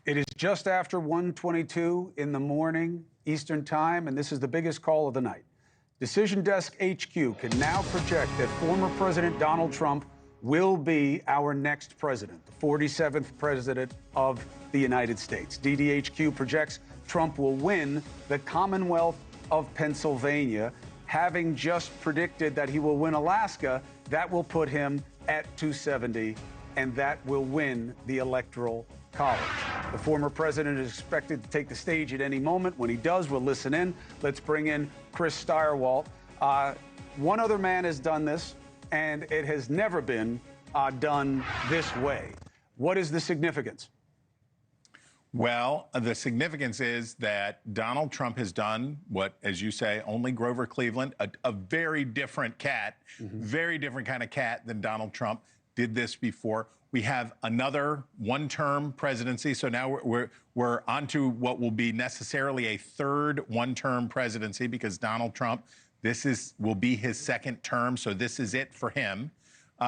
It is just after 1:22 in the morning Eastern Time, and this is the biggest call of the night. Decision Desk HQ can now project that former President Donald Trump will be our next president, the 47th president of the United States. DDHQ projects Trump will win the Commonwealth of Pennsylvania. Having just predicted that he will win Alaska, that will put him at 270, and that will win the Electoral College. The former president is expected to take the stage at any moment. When he does, we'll listen in. Let's bring in Chris Stirewalt. One other man has done this, and it has never been done this way. What is the significance? Well, the significance is that Donald Trump has done what, as you say, only Grover Cleveland, a very different cat, very different kind of cat than Donald Trump, did this before. We have another one-term presidency, so now we're onto what will be necessarily a third one-term presidency, because Donald Trump, will be his second term, so this is it for him.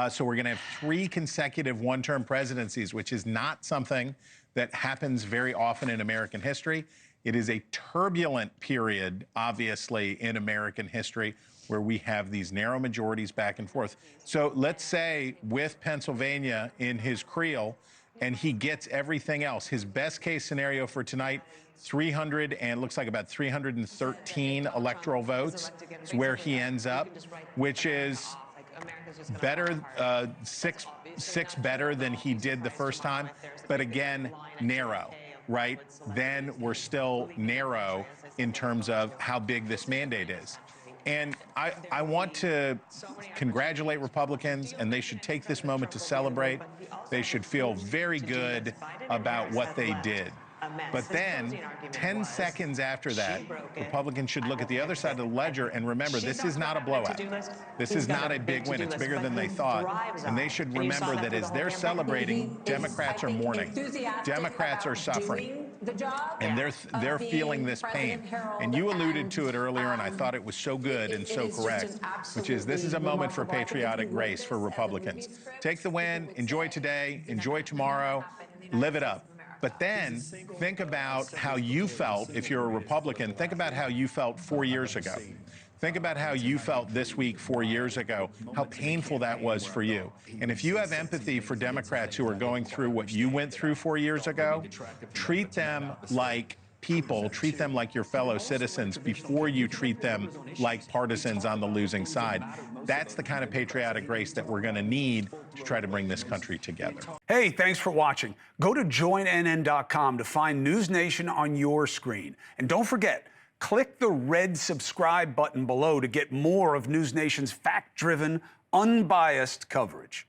So we're going to have 3 consecutive one-term presidencies, which is not something that happens very often in American history. It is a turbulent period, obviously, in American history, where we have these narrow majorities back and forth. So let's say with Pennsylvania in his creel, and he gets everything else, his best case scenario for tonight, 300 and looks like about 313 electoral votes is where he ends up, which is better, six better than he did the first time, but again, narrow, right? Then we're still narrow in terms of how big this mandate is. And I want to congratulate Republicans, and they should take this moment to celebrate. They should feel very good about what they did. But then, 10 seconds after that, Republicans should look at the other side of the ledger and remember, this is not a blowout. This is not a big win. It's bigger than they thought. And they should remember that as they're celebrating, Democrats are mourning. Democrats are suffering. And they're feeling this pain. And you alluded to it earlier, and I thought it was so good and so correct, which is this is a moment for patriotic grace for Republicans. Take the win, enjoy today, enjoy tomorrow, live it up. But then think about how you felt if you're a Republican. Think about how you felt 4 years ago. Think about how you felt this week 4 years ago, how painful that was for you. And if you have empathy for Democrats who are going through what you went through 4 years ago, treat them like people, treat them like your fellow citizens before you treat them like partisans on the losing side. That's the kind of patriotic grace that we're going to need to try to bring this country together. Hey, thanks for watching. Go to joinnn.com to find NewsNation on your screen. And don't forget, click the red subscribe button below to get more of NewsNation's fact-driven, unbiased coverage.